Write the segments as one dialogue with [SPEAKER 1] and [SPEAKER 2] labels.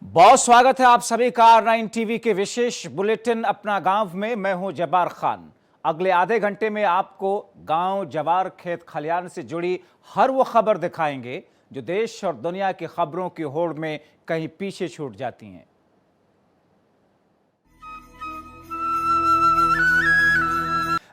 [SPEAKER 1] बहुत स्वागत है आप सभी का R9 टीवी के विशेष बुलेटिन अपना गांव में। मैं हूं जब्बार खान। अगले आधे घंटे में आपको गांव, जवार, खेत खलियान से जुड़ी हर वो खबर दिखाएंगे जो देश और दुनिया की खबरों की होड़ में कहीं पीछे छूट जाती हैं।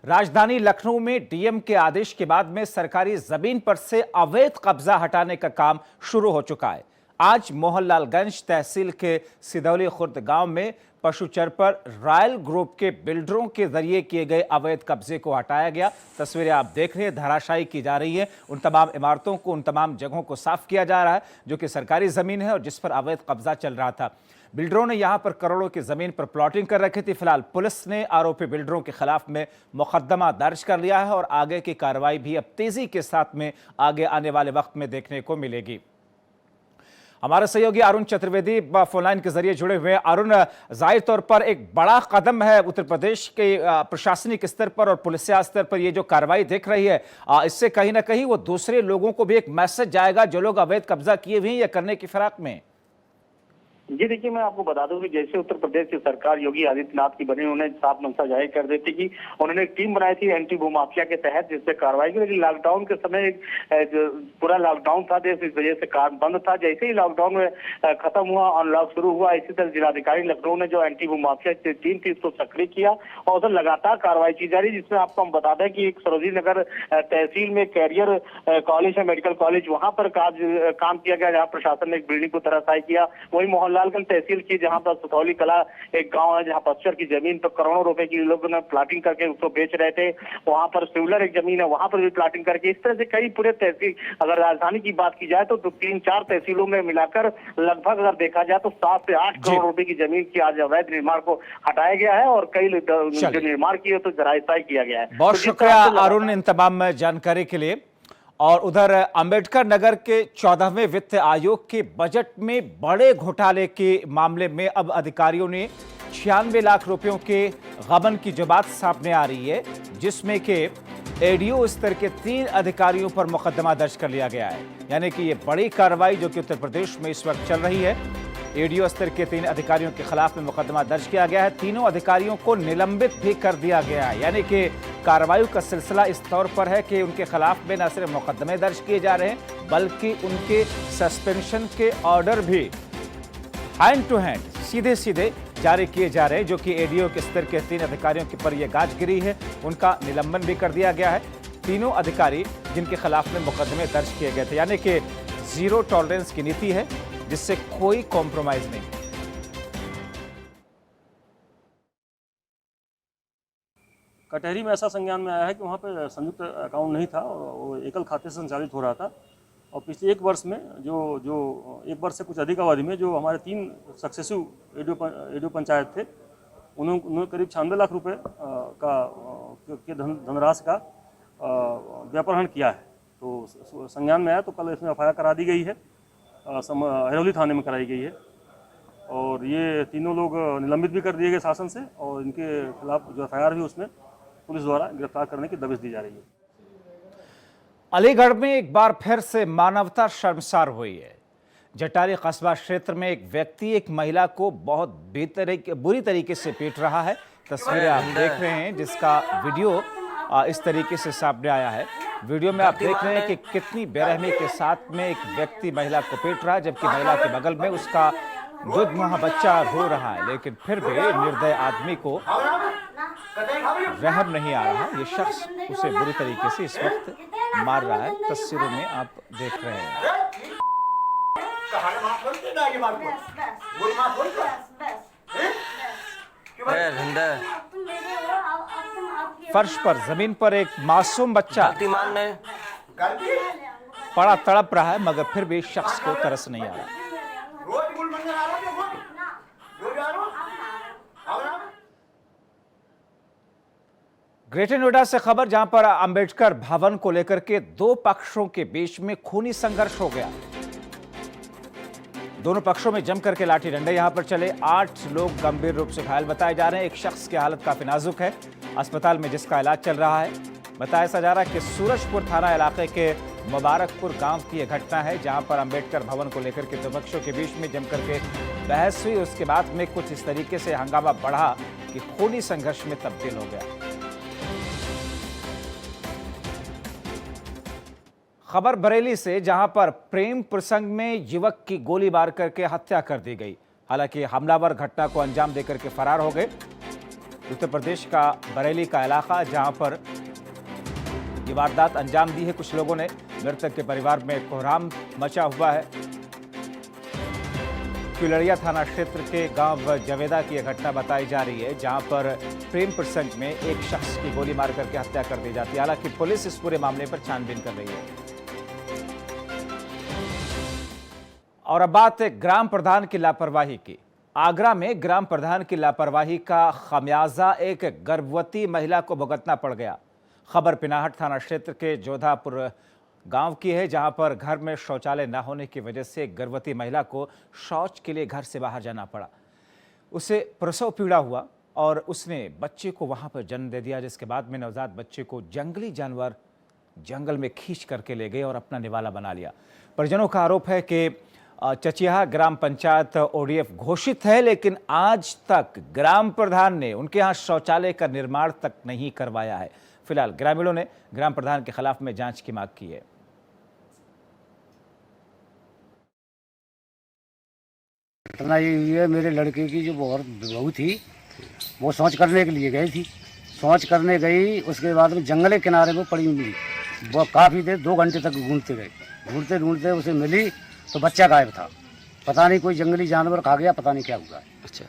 [SPEAKER 1] राजधानी लखनऊ में डीएम के आदेश के बाद में सरकारी जमीन पर से अवैध कब्जा हटाने का काम शुरू हो चुका है। आज मोहनलालगंज तहसील के सिदौली खुर्द गांव में पशुचर पर रॉयल ग्रुप के बिल्डरों के जरिए किए गए अवैध कब्जे को हटाया गया। तस्वीरें आप देख रहे हैं, धराशायी की जा रही है। उन तमाम इमारतों को, उन तमाम जगहों को साफ किया जा रहा है जो कि सरकारी जमीन है और जिस पर अवैध कब्जा चल रहा था। बिल्डरों ने यहां पर करोड़ों की जमीन पर प्लॉटिंग कर रखी थी। फिलहाल पुलिस ने आरोपी बिल्डरों के खिलाफ में मुकदमा दर्ज कर लिया है और आगे की कार्रवाई भी अब तेजी के साथ में आगे आने वाले वक्त में देखने को मिलेगी। हमारे सहयोगी अरुण चतुर्वेदी फोनलाइन के जरिए जुड़े हुए हैं। अरुण, जाहिर तौर पर एक बड़ा कदम है उत्तर प्रदेश के प्रशासनिक स्तर पर और पुलिसिया स्तर पर ये जो कार्रवाई देख रही है, इससे कहीं ना कहीं वो दूसरे लोगों को भी एक मैसेज जाएगा जो लोग अवैध कब्जा किए हुए हैं या करने की फिराक में।
[SPEAKER 2] जी देखिए, मैं आपको बता दूं कि जैसे उत्तर प्रदेश की सरकार योगी आदित्यनाथ की बनी, उन्होंने साफ मंशा जाहिर कर दी थी कि उन्होंने एक टीम बनाई थी एंटी भूमाफिया के तहत जिससे कार्रवाई की। लेकिन लॉकडाउन के समय पूरा लॉकडाउन था, देश इस वजह से काम बंद था। जैसे ही लॉकडाउन में खत्म हुआ, अनलॉक शुरू हुआ, इसी तरह जिलाधिकारी लखनऊ ने जो एंटी भूमाफिया टीम थी इसको सक्रिय किया और उधर लगातार कार्रवाई की जा रही है। जिसमें आपको हम बता दें कि एक सरोजी नगर तहसील में कैरियर कॉलेज है, मेडिकल कॉलेज, वहां पर काम किया गया, जहाँ प्रशासन ने एक बिल्डिंग को धराशायी किया। वही मोहनलालगंज तहसील की जहां पर सुथौली कला एक गांव है, जहां पश्चर की जमीन पर करोड़ों रुपए की लोगों ने प्लाटिंग करके उसको बेच रहे थे। वहां पर सिवलर एक जमीन है, वहां पर भी प्लाटिंग करके, इस तरह से कई पूरे तहसील, अगर राजधानी की बात की जाए तो 3-4 तहसीलों में मिलाकर लगभग अगर देखा जाए तो 7 से 8 करोड़ रुपए की जमीन की आज अवैध निर्माण को हटाया गया है और कई जो निर्माण किए तो धराशायी किया गया है।
[SPEAKER 1] बहुत शुक्रिया अरुण इन तमाम जानकारी के लिए। और उधर अंबेडकर नगर के 14वें वित्त आयोग के बजट में बड़े घोटाले के मामले में अब अधिकारियों ने 96 लाख रुपयों के गबन की जो बात सामने आ रही है, जिसमें कि एडीओ स्तर के 3 अधिकारियों पर मुकदमा दर्ज कर लिया गया है। यानी कि ये बड़ी कार्रवाई जो कि उत्तर प्रदेश में इस वक्त चल रही है, एडीओ स्तर के 3 अधिकारियों के खिलाफ में मुकदमा दर्ज किया गया है। तीनों अधिकारियों को निलंबित भी कर दिया गया है। यानी कि कार्रवाई का सिलसिला इस तौर पर है कि उनके खिलाफ में न सिर्फ मुकदमे दर्ज किए जा रहे हैं बल्कि उनके सस्पेंशन के ऑर्डर भी हैंड टू हैंड सीधे सीधे जारी किए जा रहे हैं, जो कि एडीओ के स्तर के 3 अधिकारियों के पर यह गाज गिरी है, उनका निलंबन भी कर दिया गया है। तीनों अधिकारी जिनके खिलाफ में मुकदमे दर्ज किए गए थे, यानी कि जीरो टॉलरेंस की नीति है जिससे कोई कॉम्प्रोमाइज नहीं।
[SPEAKER 3] कटहरी में ऐसा संज्ञान में आया है कि वहाँ पर संयुक्त अकाउंट नहीं था और वो एकल खाते से संचालित हो रहा था। और पिछले 1 वर्ष में जो 1 वर्ष से कुछ अधिक अवधि में जो हमारे 3 सक्सेसिव एडीओ पंचायत थे, उन्होंने करीब 96 लाख रुपए के धनराशि का व्यापहरण किया है। तो संज्ञान में आया तो कल इसमें एफआईआर करा दी गई है, हिरौली थाने में कराई गई है और ये तीनों लोग निलंबित भी कर दिए गए शासन से और इनके खिलाफ जो एफआईआर हुई उसमें पुलिस द्वारा गिरफ्तार करने की दबिश दी जा रही है।
[SPEAKER 1] अलीगढ़ में एक बार फिर से मानवता शर्मसार हुई है। जटारी कस्बा क्षेत्र में एक व्यक्ति एक महिला को बहुत बुरी तरीके से पीट रहा है। तस्वीरें आप देख रहे हैं जिसका वीडियो इस तरीके से सामने आया है। वीडियो में आप देख रहे हैं कि कितनी बेरहमी के साथ में एक व्यक्ति महिला को पीट रहा है, जबकि महिला के बगल में उसका दुधमुहा बच्चा रो रहा है, लेकिन फिर भी निर्दय आदमी को रहम नहीं आ रहा। ये शख्स उसे बुरी तरीके से इस वक्त मार रहा है। तस्वीरों में आप देख रहे हैं। फर्श पर जमीन पर एक मासूम बच्चा पड़ा तड़प रहा है, मगर फिर भी शख्स को तरस नहीं आ रहा। ग्रेटर नोएडा से खबर, जहां पर अंबेडकर भवन को लेकर के 2 पक्षों के बीच में खूनी संघर्ष हो गया। दोनों पक्षों में जम करके लाठी डंडे यहां पर चले। 8 लोग गंभीर रूप से घायल बताए जा रहे हैं। एक शख्स की हालत काफी नाजुक है, अस्पताल में जिसका इलाज चल रहा है। बताया जा रहा है कि सूरजपुर थाना इलाके के मुबारकपुर गांव की यह घटना है, जहां पर अंबेडकर भवन को लेकर के दो पक्षों के बीच में जमकर के बहस हुई। उसके बाद में कुछ इस तरीके से हंगामा बढ़ा कि खूनी संघर्ष में तब्दील हो गया। खबर बरेली से, जहां पर प्रेम प्रसंग में युवक की गोली मार करके हत्या कर दी गई। हालांकि हमलावर घटना को अंजाम देकर के फरार हो गए। उत्तर प्रदेश का बरेली का इलाका, जहां पर ये वारदात अंजाम दी है कुछ लोगों ने। मृतक के परिवार में कोहराम मचा हुआ है। कुलड़िया थाना क्षेत्र के गांव जवेदा की यह घटना बताई जा रही है, जहां पर प्रेम प्रसंग में एक शख्स की गोली मार करके हत्या कर दी जाती है। हालांकि पुलिस इस पूरे मामले पर छानबीन कर रही है। और अब बात है ग्राम प्रधान की लापरवाही की। आगरा में ग्राम प्रधान की लापरवाही का खमियाजा एक गर्भवती महिला को भुगतना पड़ गया। खबर पिनाहट थाना क्षेत्र के जोधापुर गांव की है, जहां पर घर में शौचालय न होने की वजह से गर्भवती महिला को शौच के लिए घर से बाहर जाना पड़ा। उसे प्रसव पीड़ा हुआ और उसने बच्चे को वहां पर जन्म दे दिया, जिसके बाद में नवजात बच्चे को जंगली जानवर जंगल में खींच करके ले गए और अपना निवाला बना लिया। परिजनों का आरोप है कि चचिया ग्राम पंचायत ओडीएफ घोषित है, लेकिन आज तक ग्राम प्रधान ने उनके यहाँ शौचालय का निर्माण तक नहीं करवाया है। फिलहाल ग्रामीणों ने ग्राम प्रधान के खिलाफ में जांच की मांग की है।
[SPEAKER 4] घटना ये हुई है, मेरे लड़के की जो बहू थी वो शौच करने के लिए गई थी। शौच करने गई, उसके बाद में जंगल के किनारे में पड़ी मिली। वो काफ़ी देर 2 घंटे तक ढूंढते गए, ढूंढते ढूंढते उसे मिली तो बच्चा गायब था। पता नहीं कोई जंगली जानवर खा गया, पता नहीं क्या हुआ।
[SPEAKER 5] अच्छा,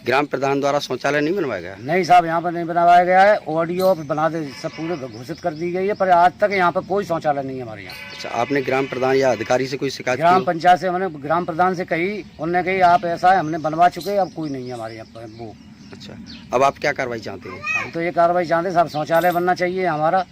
[SPEAKER 5] ग्राम प्रधान द्वारा शौचालय नहीं बनवाया गया?
[SPEAKER 4] नहीं साहब, यहाँ पर नहीं बनवाया गया है। ऑडियो बना दे सब पूरे घोषित कर दी गई है, पर आज तक यहाँ पर कोई शौचालय नहीं है हमारे यहाँ।
[SPEAKER 5] अच्छा, आपने ग्राम प्रधान या अधिकारी से कोई शिकायत की?
[SPEAKER 4] ग्राम पंचायत से हमने ग्राम प्रधान से कही, उन्होंने कही आप ऐसा है, हमने बनवा चुके, अब कोई नहीं है हमारे यहाँ पर वो।
[SPEAKER 5] अच्छा, अब आप क्या कार्रवाई चाहते हैं?
[SPEAKER 4] हम तो ये कार्रवाई चाहते हैं साहब, शौचालय बनना चाहिए हमारा।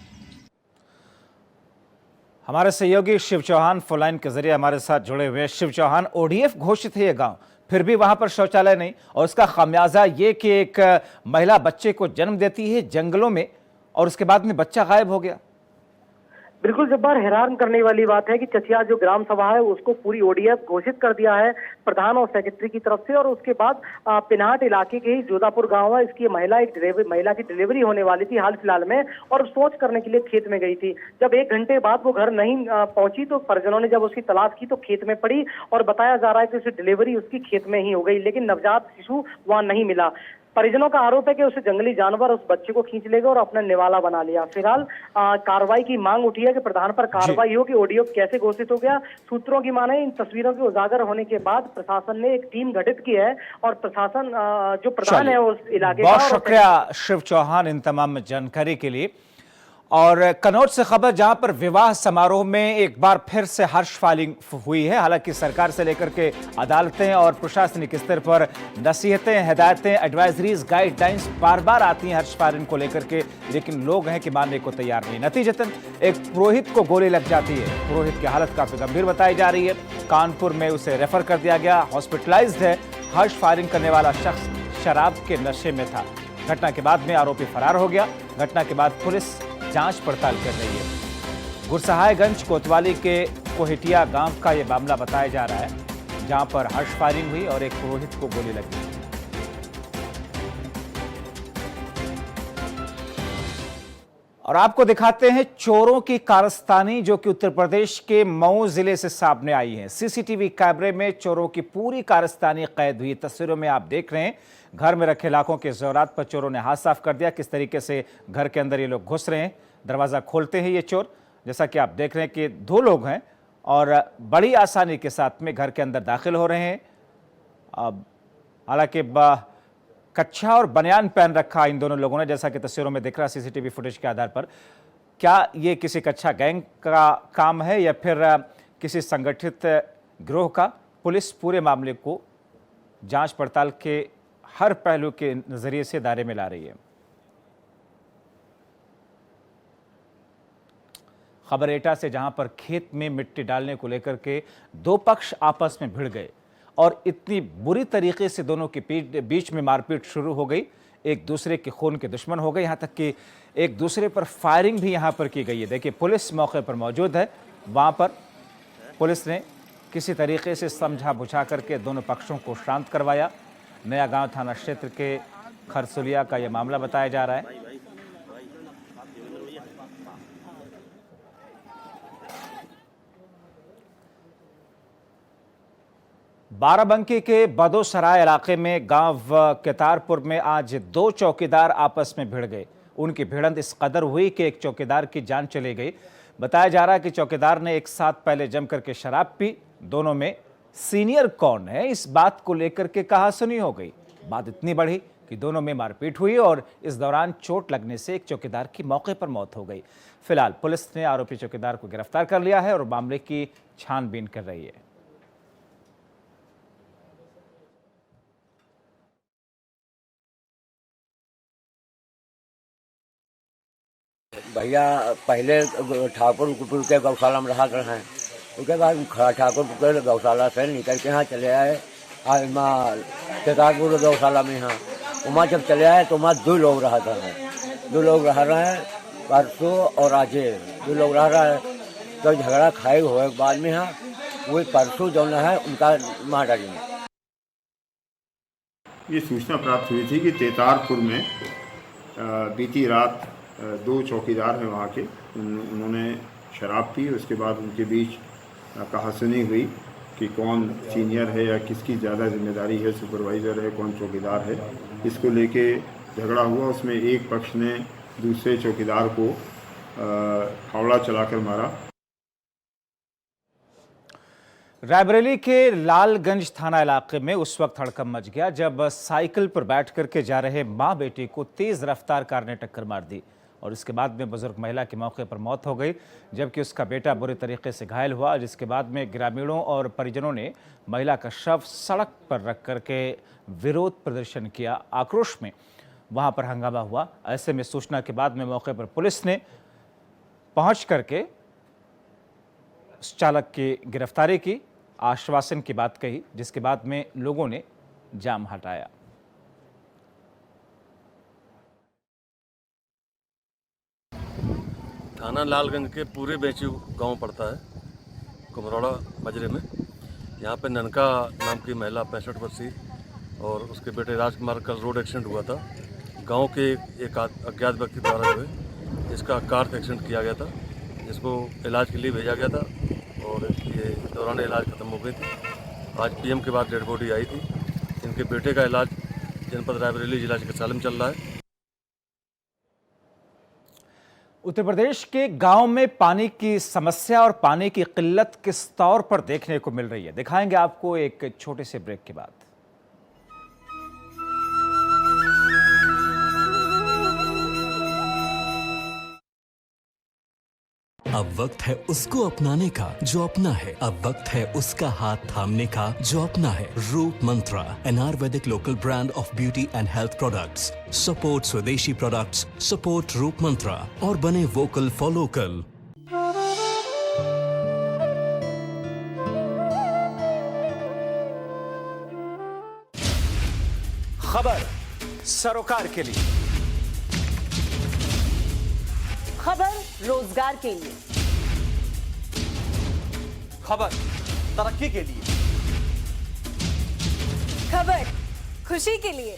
[SPEAKER 1] हमारे सहयोगी शिव चौहान फोन लाइन के जरिए हमारे साथ जुड़े हुए हैं। शिव चौहान, ओडीएफ घोषित है ये गांव, फिर भी वहां पर शौचालय नहीं, और उसका खामियाजा ये कि एक महिला बच्चे को जन्म देती है जंगलों में और उसके बाद में बच्चा गायब हो गया।
[SPEAKER 6] बिल्कुल जब्बार, हैरान करने वाली बात है कि चचिया जो ग्राम सभा है उसको पूरी ओडीएफ घोषित कर दिया है प्रधान और सेक्रेटरी की तरफ से। और उसके बाद पिनाहट इलाके के ही जोधापुर गांव है, इसकी महिला की डिलीवरी होने वाली थी हाल फिलहाल में, और शौच करने के लिए खेत में गई थी। जब 1 घंटे बाद वो घर नहीं पहुंची तो परिजनों ने जब उसकी तलाश की तो खेत में पड़ी, और बताया जा रहा है कि उसे डिलीवरी उसकी खेत में ही हो गई, लेकिन नवजात शिशु वहां नहीं मिला। परिजनों का आरोप है कि उसे जंगली जानवर उस बच्चे को खींच लेगा और अपना निवाला बना लिया। फिलहाल कार्रवाई की मांग उठी है कि प्रधान पर कार्रवाई हो कि ओडीएफ कैसे घोषित हो गया। सूत्रों की माने इन तस्वीरों के उजागर होने के बाद प्रशासन ने एक टीम गठित की है, और प्रशासन जो प्रधान है उस इलाके का।
[SPEAKER 1] बहुत शुक्रिया शिव चौहान इन तमाम जानकारी के लिए। और कनौज से खबर, जहां पर विवाह समारोह में एक बार फिर से हर्ष फायरिंग हुई है। हालांकि सरकार से लेकर के अदालतें और प्रशासनिक स्तर पर नसीहतें, हिदायतें, एडवाइजरीज, गाइडलाइंस बार बार आती हैं हर्ष फायरिंग को लेकर के, लेकिन लोग हैं कि मानने को तैयार नहीं। नतीजतन एक पुरोहित को गोली लग जाती है। पुरोहित की हालत काफी गंभीर बताई जा रही है। कानपुर में उसे रेफर कर दिया गया, हॉस्पिटलाइज्ड है। हर्ष फायरिंग करने वाला शख्स शराब के नशे में था। घटना के बाद में आरोपी फरार हो गया। घटना के बाद पुलिस जांच पड़ताल कर रही है। गुरसहायगंज कोतवाली के कोहिटिया गांव का यह मामला बताया जा रहा है, जहां पर हर्ष फायरिंग हुई और एक पुरोहित को गोली लगी। और आपको दिखाते हैं चोरों की कारस्तानी, जो कि उत्तर प्रदेश के मऊ जिले से सामने आई है। सीसीटीवी कैमरे में चोरों की पूरी कारस्तानी कैद हुई। तस्वीरों में आप देख रहे हैं, घर में रखे लाखों के जेवरात पर चोरों ने हाथ साफ कर दिया। किस तरीके से घर के अंदर ये लोग घुस रहे हैं, दरवाजा खोलते हैं ये चोर। जैसा कि आप देख रहे हैं कि 2 लोग हैं और बड़ी आसानी के साथ में घर के अंदर दाखिल हो रहे हैं। हालांकि कच्छा और बनियान पहन रखा इन दोनों लोगों ने, जैसा कि तस्वीरों में दिख रहा है सीसीटीवी फुटेज के आधार पर। क्या ये किसी कच्छा गैंग का काम है या फिर किसी संगठित गिरोह का? पुलिस पूरे मामले को जांच पड़ताल के हर पहलू के नजरिए से दायरे में ला रही है। खबर एटा से, जहां पर खेत में मिट्टी डालने को लेकर के 2 पक्ष आपस में भिड़ गए और इतनी बुरी तरीके से दोनों के बीच में मारपीट शुरू हो गई। एक दूसरे के खून के दुश्मन हो गए, यहां तक कि एक दूसरे पर फायरिंग भी यहां पर की गई है। देखिए, पुलिस मौके पर मौजूद है वहां पर पुलिस ने किसी तरीके से समझा बुझा करके दोनों पक्षों को शांत करवाया। नया गांव थाना क्षेत्र के खरसुलिया का यह मामला बताया जा रहा है। बाराबंकी के बदोसराय इलाके में गांव केतारपुर में आज 2 चौकीदार आपस में भिड़ गए। उनकी भिड़ंत इस कदर हुई कि एक चौकीदार की जान चली गई। बताया जा रहा है कि चौकीदार ने एक साथ पहले जम करके शराब पी। दोनों में सीनियर कौन है, इस बात को लेकर के कहासुनी हो गई। बात इतनी बढ़ी कि दोनों में मारपीट हुई और इस दौरान चोट लगने से एक चौकीदार की मौके पर मौत हो गई। फिलहाल पुलिस ने आरोपी चौकीदार को गिरफ्तार कर लिया है और मामले की छानबीन कर रही है।
[SPEAKER 7] भैया पहले ठाकुरपुर के गौशाला में रहा हैं, उसके बाद ठाकुरपुर के गौशाला से निकल के यहाँ चले आए केतारपुर गौशाला में। यहाँ वहाँ जब चले आए तो वहाँ 2 लोग रहा था, 2 लोग रह रहे हैं, परसों और आजे 2 लोग रह रहे हैं। तो झगड़ा खाए हुए बाद में यहाँ वही परसों जो है उनका मार डाली।
[SPEAKER 8] ये सूचना प्राप्त हुई थी कि केतारपुर में बीती रात 2 चौकीदार हैं वहाँ के, उन्होंने शराब पी। उसके बाद उनके बीच कहासुनी हुई कि कौन सीनियर है या किसकी ज़्यादा जिम्मेदारी है, सुपरवाइज़र है, कौन चौकीदार है। इसको लेके झगड़ा हुआ। उसमें एक पक्ष ने दूसरे चौकीदार को फावड़ा चलाकर मारा।
[SPEAKER 1] रायबरेली के लालगंज थाना इलाके में उस वक्त हड़कंप मच गया जब साइकिल पर बैठ करके जा रहे मां बेटी को तेज रफ्तार कार ने टक्कर मार दी और इसके बाद में बुजुर्ग महिला की मौके पर मौत हो गई, जबकि उसका बेटा बुरी तरीके से घायल हुआ। जिसके बाद में ग्रामीणों और परिजनों ने महिला का शव सड़क पर रख करके विरोध प्रदर्शन किया। आक्रोश में वहां पर हंगामा हुआ। ऐसे में सूचना के बाद में मौके पर पुलिस ने पहुंच करके उस चालक की गिरफ्तारी की, आश्वासन की बात कही, जिसके बाद में लोगों ने जाम हटाया।
[SPEAKER 3] थाना लालगंज के पूरे बेंचू गांव पड़ता है, कुमरौड़ा मजरे में। यहाँ पे ननका नाम की महिला 65 वर्षीय और उसके बेटे राजकुमार कल रोड एक्सीडेंट हुआ था। गांव के एक अज्ञात व्यक्ति द्वारा जो है इसका कार एक्सीडेंट किया गया था, जिसको इलाज के लिए भेजा गया था और ये दौरान इलाज ख़त्म हो गई थी। आज पीएम के बाद डेड बॉडी आई थी। इनके बेटे का इलाज जनपद रायबरेली जिला चिकित्सालय में चल रहा है।
[SPEAKER 1] उत्तर प्रदेश के गांव में पानी की समस्या और पानी की किल्लत किस तौर पर देखने को मिल रही है, दिखाएंगे आपको एक छोटे से ब्रेक के बाद।
[SPEAKER 9] अब वक्त है उसको अपनाने का जो अपना है। अब वक्त है उसका हाथ थामने का जो अपना है। रूप मंत्रा, an Ayurvedic local brand of beauty and health products. Support स्वदेशी products, support रूप मंत्रा और बने वोकल फॉर लोकल।
[SPEAKER 1] खबर सरोकार के लिए,
[SPEAKER 10] खबर रोजगार के लिए,
[SPEAKER 11] खबर तरक्की के लिए,
[SPEAKER 10] खबर खुशी के लिए।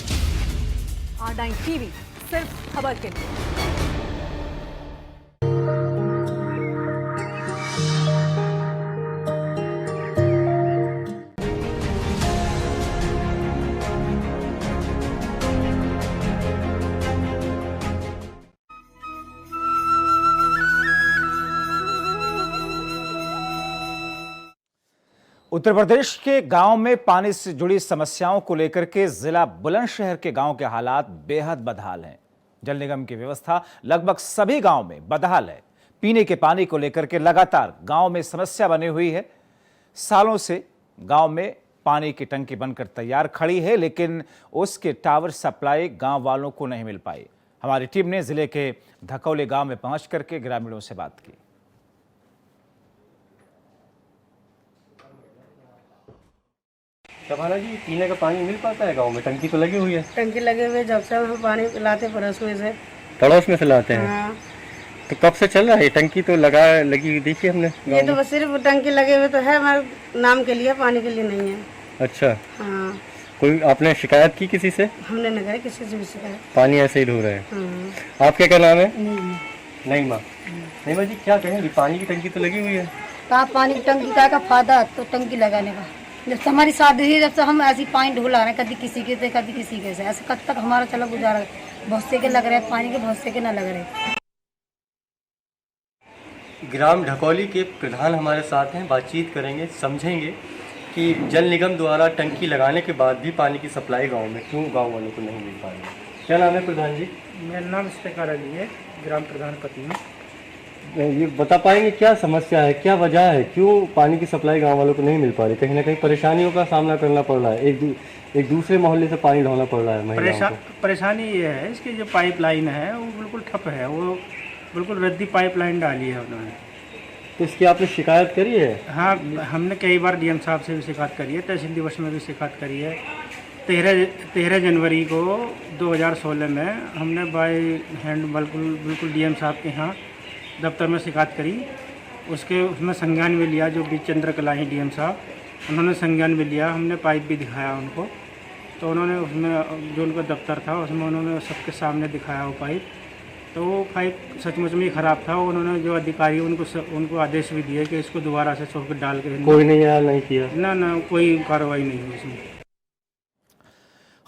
[SPEAKER 10] R9 टीवी सिर्फ खबर के लिए।
[SPEAKER 1] उत्तर प्रदेश के गांव में पानी से जुड़ी समस्याओं को लेकर के जिला बुलंदशहर के गांव के हालात बेहद बदहाल हैं। जल निगम की व्यवस्था लगभग सभी गांव में बदहाल है। पीने के पानी को लेकर के लगातार गांव में समस्या बनी हुई है। सालों से गांव में पानी की टंकी बनकर तैयार खड़ी है, लेकिन उसके टावर सप्लाई गांव वालों को नहीं मिल पाई। हमारी टीम ने जिले के धकौली गांव में पहुंच करके ग्रामीणों से बात की।
[SPEAKER 12] शबाना जी, पीने का पानी मिल पाता है गांव में? टंकी तो लगी हुई है।
[SPEAKER 13] टंकी लगे हुए, जब से पानी लाते पड़ोस में से।
[SPEAKER 12] पड़ोस में से लाते हैं?
[SPEAKER 13] हाँ।
[SPEAKER 12] तो कब से चल रहा है? टंकी तो लगी देखी हमने।
[SPEAKER 13] ये तो बस सिर्फ टंकी लगे हुए तो है, हमारे नाम के लिए, पानी के लिए नहीं है।
[SPEAKER 12] अच्छा,
[SPEAKER 13] हाँ।
[SPEAKER 12] कोई आपने शिकायत की किसी से?
[SPEAKER 13] हमने न करे किसी से भी शिकायत।
[SPEAKER 12] पानी ऐसे ही ढो रहे हैं।
[SPEAKER 13] हाँ।
[SPEAKER 12] आपका क्या नाम है?
[SPEAKER 13] नहीं
[SPEAKER 12] माँ। नहीं माँ जी, क्या कहेंगी? पानी की टंकी तो लगी हुई है।
[SPEAKER 13] कहा पानी की टंकी का फायदा, तो टंकी लगाने का। जब से हमारी शादी हुई जब से हम ऐसी पानी ढोला रहे हैं, कभी किसी के से कभी किसी के से, ऐसे कब तक हमारा चला गुजारा है। बहुत से के लग रहे हैं पानी के, बहुत से के ना लग रहे।
[SPEAKER 12] ग्राम ढकौली के प्रधान हमारे साथ हैं, बातचीत करेंगे, समझेंगे कि जल निगम द्वारा टंकी लगाने के बाद भी पानी की सप्लाई गांव में क्यों गांव वालों को नहीं मिल पा रही है। क्या नाम है प्रधान जी?
[SPEAKER 14] मेरा नाम इफ्तिकार अली है, ग्राम प्रधान पति हूँ।
[SPEAKER 12] ये बता पाएंगे क्या समस्या है, क्या वजह है, क्यों पानी की सप्लाई गांव वालों को नहीं मिल पा रही? कहीं ना कहीं परेशानियों का सामना करना पड़ रहा है, एक दूसरे मोहल्ले से पानी ढोना पड़ रहा है महिलाओं को।
[SPEAKER 14] परेशानी ये है, इसकी जो पाइपलाइन है वो बिल्कुल ठप है, वो बिल्कुल रद्दी पाइपलाइन डाली है उन्होंने।
[SPEAKER 12] तो इसकी आपने शिकायत करी है?
[SPEAKER 14] हाँ, हमने कई बार डीएम साहब से भी शिकायत करी है, तहसील दिवस में भी शिकायत करी है। 13 जनवरी को 2016 में हमने बाय हैंड बिल्कुल डीएम साहब के यहाँ दफ्तर में शिकायत करी। उसमें संज्ञान भी लिया, जो बी चंद्रकला ही डीएम साहब, उन्होंने संज्ञान भी लिया। हमने पाइप भी दिखाया उनको, तो उन्होंने उसमें जो उनका दफ्तर था उसमें उन्होंने सबके सामने दिखाया वो पाइप। तो वो पाइप सचमुच में ही ख़राब था। उन्होंने जो अधिकारी उनको आदेश भी दिए कि इसको दोबारा से सॉकेट डाल के।
[SPEAKER 12] कोई नहीं आया, नहीं किया?
[SPEAKER 14] ना कोई कार्रवाई नहीं हुई इसमें।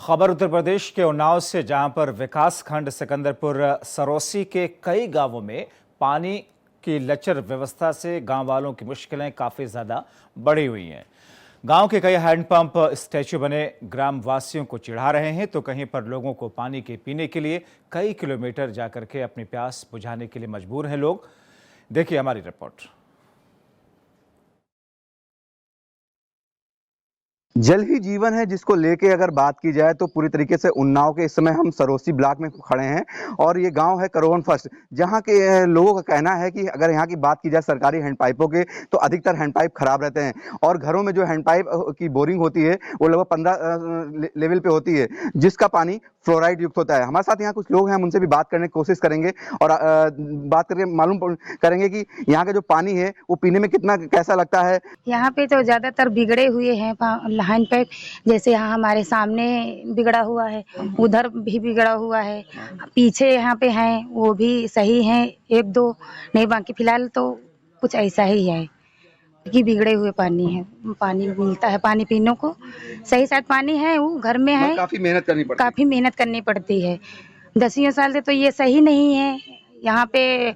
[SPEAKER 1] खबर उत्तर प्रदेश के उन्नाव से, जहां पर विकास खंड सिकंदरपुर सरोसी के कई गांवों में पानी की लचर व्यवस्था से गांव वालों की मुश्किलें काफ़ी ज़्यादा बढ़ी हुई हैं। गांव के कई हैंडपंप स्टैचू बने ग्राम वासियों को चिढ़ा रहे हैं, तो कहीं पर लोगों को पानी के पीने के लिए कई किलोमीटर जाकर के अपनी प्यास बुझाने के लिए मजबूर हैं लोग। देखिए हमारी रिपोर्ट।
[SPEAKER 15] जल ही जीवन है, जिसको लेके अगर बात की जाए तो पूरी तरीके से उन्नाव के, इस समय हम सरोसी ब्लॉक में खड़े हैं और ये गांव है करोन फर्स्ट, जहां के लोगों का कहना है कि अगर यहां की बात की जाए सरकारी हैंडपाइपों के, तो अधिकतर हैंडपाइप खराब रहते हैं और घरों में जो हैंडपाइप की बोरिंग होती है वो लगभग 15 लेवल पे होती है, जिसका पानी फ्लोराइड युक्त होता है। हमारे साथ यहाँ कुछ लोग हैं, हम उनसे भी बात करने की कोशिश करेंगे और बात करके मालूम करेंगे कि यहाँ का जो पानी है वो पीने में कितना कैसा लगता है।
[SPEAKER 13] यहाँ पे तो ज्यादातर बिगड़े हुए हैं हैंडपाइप, जैसे यहाँ हमारे सामने बिगड़ा हुआ है, उधर भी बिगड़ा हुआ है, पीछे यहाँ पे हैं वो भी सही हैं, एक दो नहीं, बाकी फिलहाल तो कुछ ऐसा ही है कि बिगड़े हुए पानी है। पानी मिलता है, पानी पीने को सही साथ पानी है, वो घर में है, काफी मेहनत करनी पड़ती है। 10 साल से तो ये सही नहीं है। यहाँ पे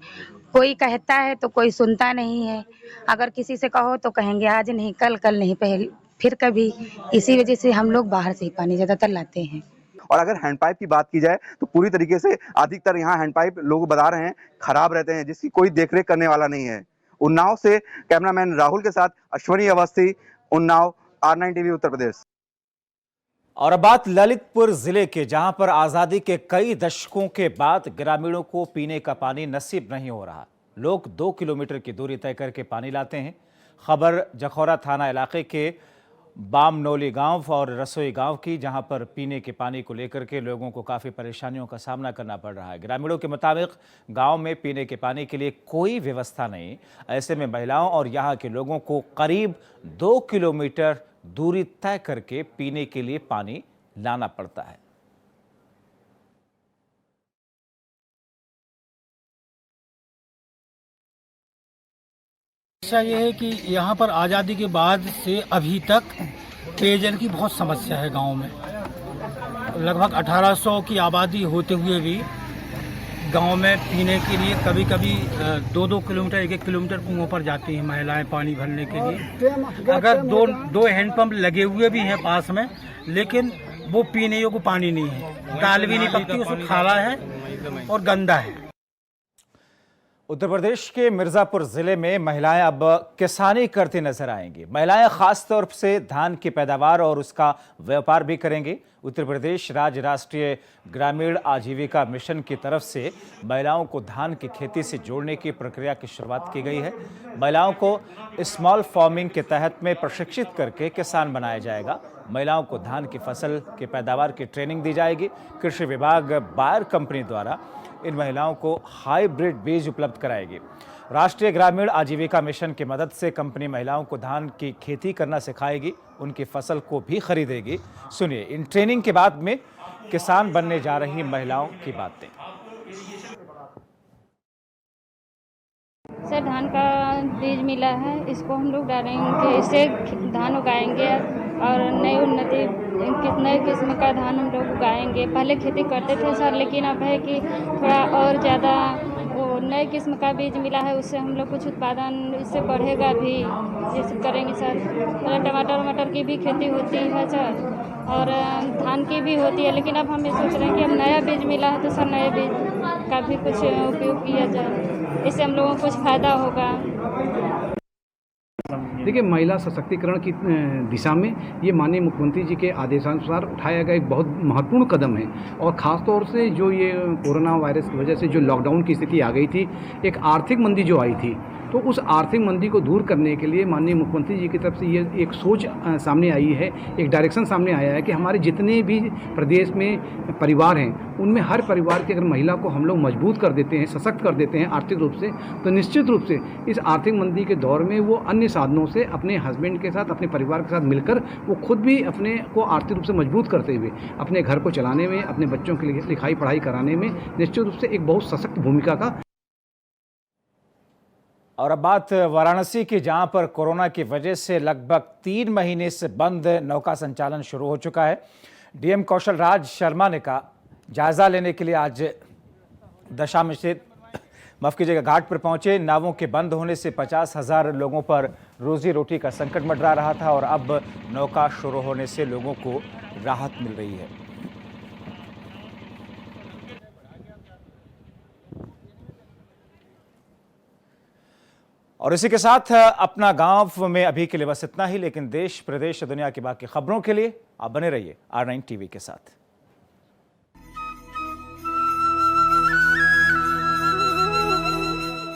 [SPEAKER 13] कोई कहता है तो कोई सुनता नहीं है, अगर किसी से कहो तो कहेंगे आज नहीं, कल नहीं, पहले फिर कभी। इसी वजह से हम लोग बाहर से ही पानी ज्यादातर लाते हैं।
[SPEAKER 15] और अगर हैंडपाइप की बात की जाए तो पूरी तरीके से अधिकतर यहाँ हैंडपाइप लोग बता रहे हैं खराब रहते हैं, जिसकी कोई देखरेख करने वाला नहीं है। उन्नाव से कैमरामैन राहुल के साथ अश्वनी अवस्थी, उन्नाव, R9 TV उत्तर प्रदेश।
[SPEAKER 1] और अब बात ललितपुर जिले के, जहां पर आजादी के कई दशकों के बाद ग्रामीणों को पीने का पानी नसीब नहीं हो रहा। लोग 2 किलोमीटर की दूरी तय करके पानी लाते हैं। खबर जखौरा थाना इलाके के बामनोली गांव और रसोई गांव की, जहां पर पीने के पानी को लेकर के लोगों को काफ़ी परेशानियों का सामना करना पड़ रहा है। ग्रामीणों के मुताबिक गांव में पीने के पानी के लिए कोई व्यवस्था नहीं। ऐसे में महिलाओं और यहां के लोगों को करीब 2 किलोमीटर दूरी तय करके पीने के लिए पानी लाना पड़ता है।
[SPEAKER 14] समस्या ये है कि यहाँ पर आज़ादी के बाद से अभी तक पेयजल की बहुत समस्या है गांव में। लगभग 1800 की आबादी होते हुए भी गांव में पीने के लिए कभी कभी 2-2 किलोमीटर, 1-1 किलोमीटर कुओं पर जाती हैं महिलाएं पानी भरने के लिए। अगर दो हैंडपंप लगे हुए भी हैं पास में, लेकिन वो पीने योग्य पानी नहीं है। दाल भी नहीं पकती, उसमें खारा है और गंदा है।
[SPEAKER 1] उत्तर प्रदेश के मिर्जापुर जिले में महिलाएं अब किसानी करती नजर आएंगी। महिलाएं खास तौर से धान की पैदावार और उसका व्यापार भी करेंगी। उत्तर प्रदेश राज्य राष्ट्रीय ग्रामीण आजीविका मिशन की तरफ से महिलाओं को धान की खेती से जोड़ने की प्रक्रिया की शुरुआत की गई है। महिलाओं को स्मॉल फार्मिंग के तहत में प्रशिक्षित करके किसान बनाया जाएगा। महिलाओं को धान की फसल के पैदावार की ट्रेनिंग दी जाएगी। कृषि विभाग बायर कंपनी द्वारा इन महिलाओं को हाइब्रिड बीज उपलब्ध कराएगी। राष्ट्रीय ग्रामीण आजीविका मिशन की मदद से कंपनी महिलाओं को धान की खेती करना सिखाएगी, उनकी फसल को भी खरीदेगी। सुनिए इन ट्रेनिंग के बाद में किसान बनने जा रही महिलाओं की बातें।
[SPEAKER 16] सर, धान का बीज मिला है, इसको हम लोग डालेंगे, इससे धान उगाएंगे और नए किस्म का धान हम लोग उगाएंगे। पहले खेती करते थे सर, लेकिन अब है कि थोड़ा और ज़्यादा वो नए किस्म का बीज मिला है, उससे हम लोग कुछ उत्पादन इससे बढ़ेगा भी, जैसे करेंगे सर। टमाटर की भी खेती होती है सर, और धान की भी होती है, लेकिन अब हम ये सोच रहे हैं कि अब नया बीज मिला है तो सर नए बीज का भी कुछ उपयोग किया जाए, इससे हम लोगों को कुछ फ़ायदा होगा।
[SPEAKER 17] देखिए, महिला सशक्तिकरण की दिशा में ये माननीय मुख्यमंत्री जी के आदेशानुसार उठाया गया एक बहुत महत्वपूर्ण कदम है। और ख़ास तौर से जो ये कोरोना वायरस की वजह से जो लॉकडाउन की स्थिति आ गई थी, एक आर्थिक मंदी जो आई थी, तो उस आर्थिक मंदी को दूर करने के लिए माननीय मुख्यमंत्री जी की तरफ से ये एक सोच सामने आई है, एक डायरेक्शन सामने आया है कि हमारे जितने भी प्रदेश में परिवार हैं, उनमें हर परिवार की अगर महिला को हम लोग मजबूत कर देते हैं, सशक्त कर देते हैं आर्थिक रूप से, तो निश्चित रूप से इस आर्थिक मंदी के दौर में वो अन्य साधनों से अपने हस्बैंड के साथ, अपने परिवार के साथ मिलकर वो खुद भी अपने को आर्थिक रूप से मजबूत करते हुए अपने घर को चलाने में, अपने बच्चों की लिखाई पढ़ाई कराने में निश्चित रूप से एक बहुत सशक्त भूमिका का।
[SPEAKER 1] और अब बात वाराणसी की, जहां पर कोरोना की वजह से लगभग 3 महीने से बंद नौका संचालन शुरू हो चुका है। डीएम कौशल राज शर्मा ने कहा जायजा लेने के लिए आज दशामें स्थित घाट पर पहुंचे। नावों के बंद होने से 50,000 लोगों पर रोजी रोटी का संकट मंडरा रहा था और अब नौका शुरू होने से लोगों को राहत मिल रही है। और इसी के साथ अपना गांव में अभी के लिए बस इतना ही, लेकिन देश प्रदेश दुनिया की बाकी खबरों के लिए आप बने रहिए R9 टीवी के साथ।